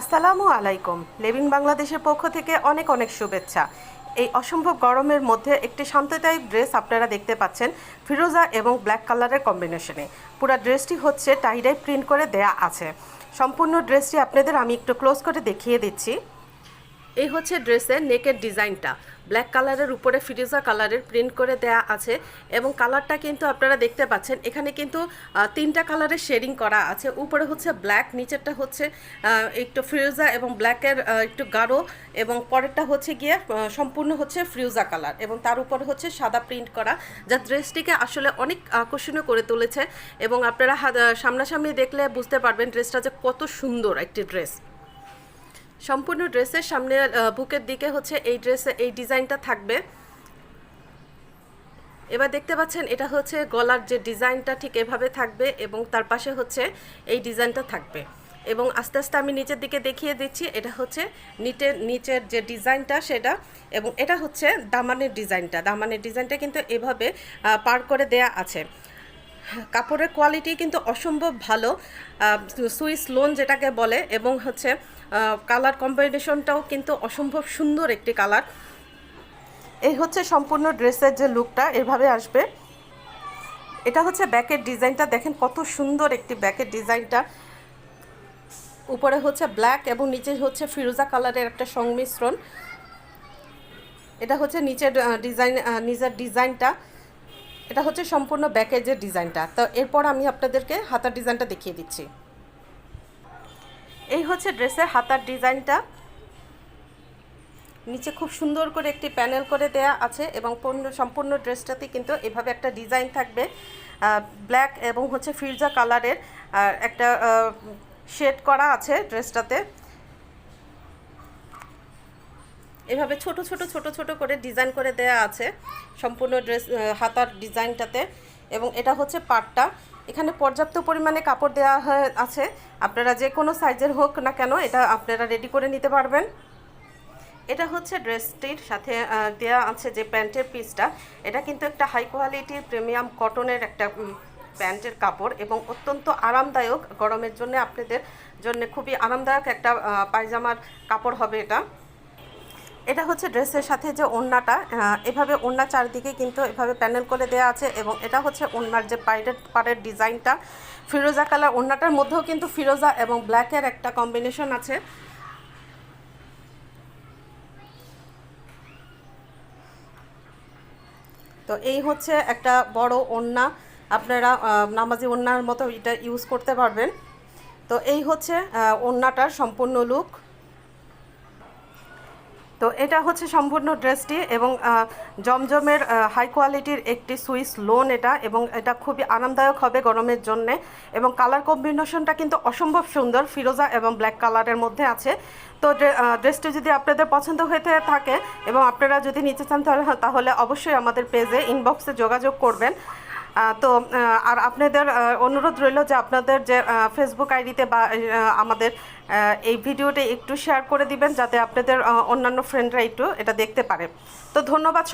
আসসালামু আলাইকুম। লিভিং বাংলাদেশের পক্ষ থেকে অনেক অনেক শুভেচ্ছা। এই অসম্ভব গরমের মধ্যে একটি শান্তদায়ক ড্রেস আপনারা দেখতে পাচ্ছেন ফিরোজা এবং ব্ল্যাক কালারের কম্বিনেশনে। পুরো ড্রেসটি হচ্ছে টাই প্রিন্ট করে দেয়া আছে। সম্পূর্ণ ড্রেসটি আপনাদের আমি একটু ক্লোজ করে দেখিয়ে দিচ্ছি। এই হচ্ছে ড্রেসের নেকের ডিজাইনটা ব্ল্যাক কালারের উপরে ফিরোজা কালারের প্রিন্ট করে দেয়া আছে এবং কালারটা কিন্তু আপনারা দেখতে পাচ্ছেন এখানে কিন্তু তিনটা কালারের শেডিং করা আছে। উপরে হচ্ছে ব্ল্যাক, নিচেরটা হচ্ছে একটু ফিরোজা এবং ব্ল্যাকের একটু গাঢ় এবং পরেরটা হচ্ছে গিয়ে সম্পূর্ণ হচ্ছে ফিরোজা কালার এবং তার উপরে হচ্ছে সাদা প্রিন্ট করা, যা ড্রেসটিকে আসলে অনেক আকর্ষণীয় করে তুলেছে এবং আপনারা সামনাসামনি দেখলে বুঝতে পারবেন ড্রেসটা যে কত সুন্দর একটি ড্রেস। সম্পূর্ণ ড্রেসের সামনে বুকের দিকে হচ্ছে এই ডিজাইনটা থাকবে। এবার দেখতে পাচ্ছেন এটা হচ্ছে গলার যে ডিজাইনটা ঠিক এভাবে থাকবে এবং তার পাশে হচ্ছে এই ডিজাইনটা থাকবে এবং আস্তে আস্তে আমি নিচের দিকে দেখিয়ে দিচ্ছি। এটা হচ্ছে নিচের যে ডিজাইনটা সেটা এবং এটা হচ্ছে দামানের ডিজাইনটা কিন্তু এভাবে পার করে দেয়া আছে। কাপড়ের কোয়ালিটি কিন্তু অসম্ভব ভালো, সুইস লোন যেটাকে বলে, এবং হচ্ছে কালার কম্বিনেশনটাও কিন্তু অসম্ভব সুন্দর একটি কালার। এই হচ্ছে সম্পূর্ণ ড্রেসের যে লুকটা এভাবে আসবে। এটা হচ্ছে ব্যাকের ডিজাইনটা, দেখেন কত সুন্দর একটি ব্যাকের ডিজাইনটা। উপরে হচ্ছে ব্ল্যাক এবং নিচে হচ্ছে ফিরোজা কালারের একটা সংমিশ্রণ। এটা হচ্ছে নিচের ডিজাইনটা। এটা হচ্ছে সম্পূর্ণ ব্যাকের যে ডিজাইনটা। তো এরপর আমি আপনাদেরকে হাতার ডিজাইনটা দেখিয়ে দিচ্ছি। এই হচ্ছে ড্রেসের হাতার ডিজাইনটা। নিচে খুব সুন্দর করে একটি প্যানেল করে দেয়া আছে এবং সম্পূর্ণ ড্রেসটাতে কিন্তু এভাবে একটা ডিজাইন থাকবে, ব্ল্যাক এবং হচ্ছে ফিরোজা কালারের একটা শেড করা আছে ড্রেসটাতে। এভাবে ছোট ছোট করে ডিজাইন করে দেয়া আছে সম্পূর্ণ ড্রেস হাতার ডিজাইনটাতে এবং এটা হচ্ছে পাটটা। এখানে পর্যাপ্ত পরিমাণে কাপড় দেওয়া আছে, আপনারা যে কোনো সাইজের হোক না কেন এটা আপনারা রেডি করে নিতে পারবেন। এটা হচ্ছে ড্রেসটির সাথে দেওয়া আছে যে প্যান্টের পিসটা, এটা কিন্তু একটা হাই কোয়ালিটির প্রিমিয়াম কটনের একটা প্যান্টের কাপড় এবং অত্যন্ত আরামদায়ক। গরমের জন্য আপনাদের জন্য খুবই আরামদায়ক একটা পায়জামার কাপড় হবে এটা। এটা হচ্ছে ড্রেসের সাথে যে ওড়নাটা, এভাবে ওড়না চারদিকে কিন্তু এভাবে প্যানেল করে দেওয়া আছে এবং এটা হচ্ছে ওড়নার যে পাড়ের ডিজাইনটা ফিরোজা কালার। ওড়নাটার মধ্যেও কিন্তু ফিরোজা এবং ব্ল্যাকের একটা কম্বিনেশন আছে। তো এই হচ্ছে একটা বড় ওড়না, আপনারা নামাজি ওড়নার মতো এটা ইউজ করতে পারবেন। তো এই হচ্ছে ওড়নাটার সম্পূর্ণ লুক। তো এটা হচ্ছে সম্পূর্ণ ড্রেসটি এবং জমজমের হাই কোয়ালিটির একটি সুইস লোন এটা এবং এটা খুবই আরামদায়ক হবে গরমের জন্যে এবং কালার কম্বিনেশনটা কিন্তু অসম্ভব সুন্দর, ফিরোজা এবং ব্ল্যাক কালারের মধ্যে আছে। তো ড্রেসটি যদি আপনাদের পছন্দ হয়ে থাকে এবং আপনারা যদি নিতে চান তাহলে অবশ্যই আমাদের পেজে ইনবক্সে যোগাযোগ করবেন। তো আর আপনাদের অনুরোধ রইল যে আপনাদের যে ফেসবুক আইডিতে বা আমাদের এই ভিডিওটা একটু শেয়ার করে দিবেন যাতে আপনাদের অন্যান্য ফ্রেন্ডরা একটু এটা দেখতে পারে। তো ধন্যবাদ।